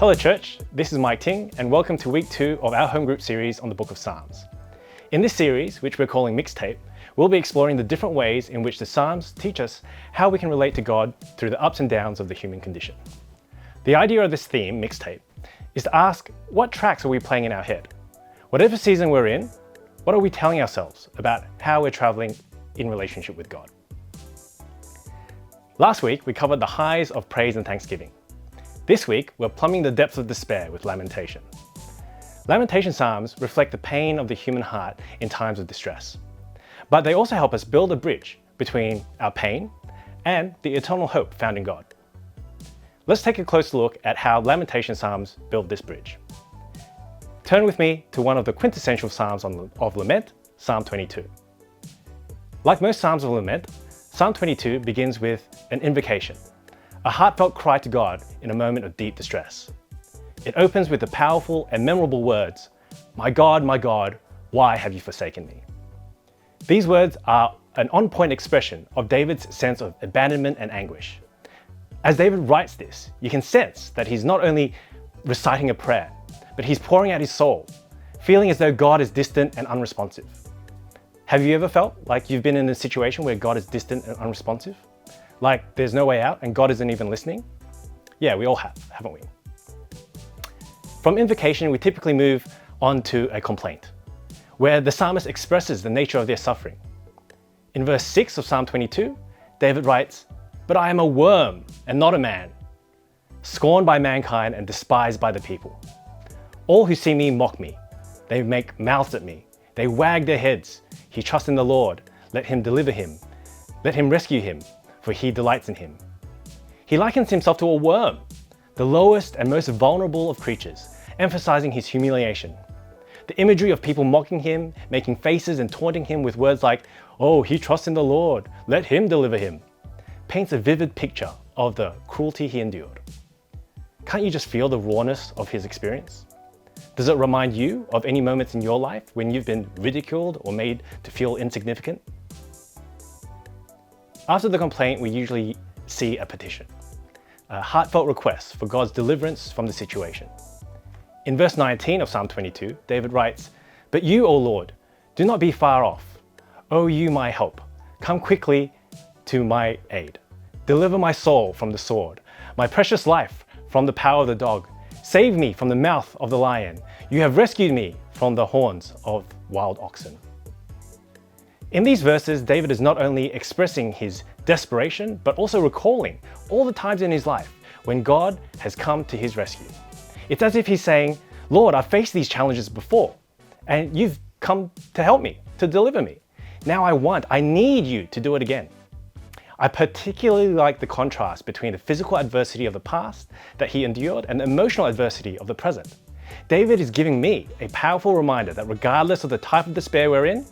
Hello church, this is Mike Ting and welcome to week 2 of our home group series on the book of Psalms. In this series, which we're calling Mixtape, we'll be exploring the different ways in which the Psalms teach us how we can relate to God through the ups and downs of the human condition. The idea of this theme, Mixtape, is to ask, what tracks are we playing in our head? Whatever season we're in, what are we telling ourselves about how we're traveling in relationship with God? Last week, we covered the highs of praise and thanksgiving. This week, we're plumbing the depths of despair with Lamentation. Lamentation Psalms reflect the pain of the human heart in times of distress. But they also help us build a bridge between our pain and the eternal hope found in God. Let's take a closer look at how Lamentation Psalms build this bridge. Turn with me to one of the quintessential Psalms of Lament, Psalm 22. Like most Psalms of Lament, Psalm 22 begins with an invocation, a heartfelt cry to God in a moment of deep distress. It opens with the powerful and memorable words, my God, why have you forsaken me?" These words are an on-point expression of David's sense of abandonment and anguish. As David writes this, you can sense that he's not only reciting a prayer, but he's pouring out his soul, feeling as though God is distant and unresponsive. Have you ever felt like you've been in a situation where God is distant and unresponsive? Like there's no way out and God isn't even listening? Yeah, we all have, haven't we? From invocation, we typically move on to a complaint, where the psalmist expresses the nature of their suffering. In verse 6 of Psalm 22, David writes, "But I am a worm and not a man, scorned by mankind and despised by the people. All who see me mock me. They make mouths at me. They wag their heads. He trusts in the Lord. Let him deliver him. Let him rescue him, for he delights in him." He likens himself to a worm, the lowest and most vulnerable of creatures, emphasizing his humiliation. The imagery of people mocking him, making faces and taunting him with words like, "Oh, he trusts in the Lord. Let him deliver him," paints a vivid picture of the cruelty he endured. Can't you just feel the rawness of his experience? Does it remind you of any moments in your life when you've been ridiculed or made to feel insignificant? After the complaint, we usually see a petition, a heartfelt request for God's deliverance from the situation. In verse 19 of Psalm 22, David writes, "But you, O Lord, do not be far off. O you, my help, come quickly to my aid. Deliver my soul from the sword, my precious life from the power of the dog. Save me from the mouth of the lion. You have rescued me from the horns of wild oxen." In these verses, David is not only expressing his desperation, but also recalling all the times in his life when God has come to his rescue. It's as if he's saying, "Lord, I've faced these challenges before, and you've come to help me, to deliver me. Now I need you to do it again." I particularly like the contrast between the physical adversity of the past that he endured and the emotional adversity of the present. David is giving me a powerful reminder that regardless of the type of despair we're in,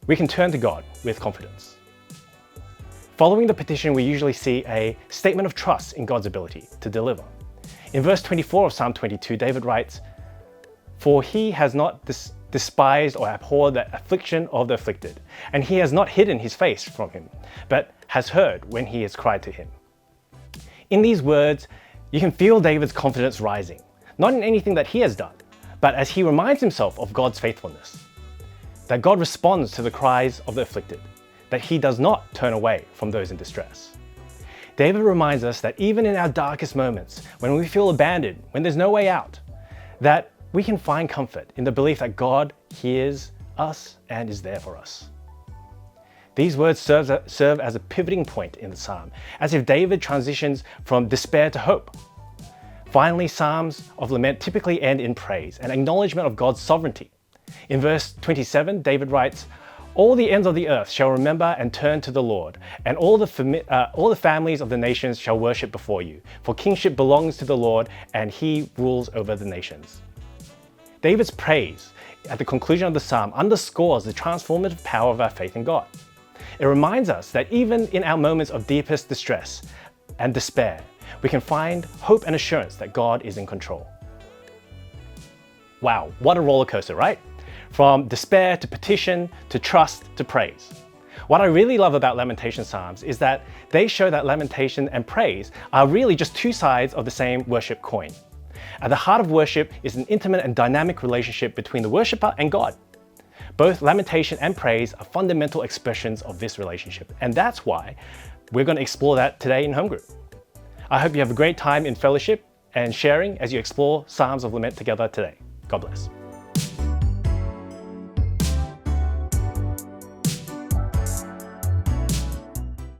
we can turn to God with confidence. Following the petition, we usually see a statement of trust in God's ability to deliver. In verse 24 of Psalm 22, David writes, "For he has not despised or abhorred the affliction of the afflicted, and he has not hidden his face from him, but has heard when he has cried to him." In these words, you can feel David's confidence rising, not in anything that he has done, but as he reminds himself of God's faithfulness, that God responds to the cries of the afflicted, that he does not turn away from those in distress. David reminds us that even in our darkest moments, when we feel abandoned, when there's no way out, that we can find comfort in the belief that God hears us and is there for us. These words serve as a pivoting point in the psalm, as if David transitions from despair to hope. Finally, Psalms of Lament typically end in praise and acknowledgement of God's sovereignty. In verse 27, David writes, "All the ends of the earth shall remember and turn to the Lord, and all the families of the nations shall worship before you. For kingship belongs to the Lord, and he rules over the nations." David's praise at the conclusion of the psalm underscores the transformative power of our faith in God. It reminds us that even in our moments of deepest distress and despair, we can find hope and assurance that God is in control. Wow, what a roller coaster, right? From despair to petition to trust to praise. What I really love about Lamentation Psalms is that they show that lamentation and praise are really just two sides of the same worship coin. At the heart of worship is an intimate and dynamic relationship between the worshipper and God. Both lamentation and praise are fundamental expressions of this relationship, and that's why we're going to explore that today in Home Group. I hope you have a great time in fellowship and sharing as you explore Psalms of Lament together today. God bless.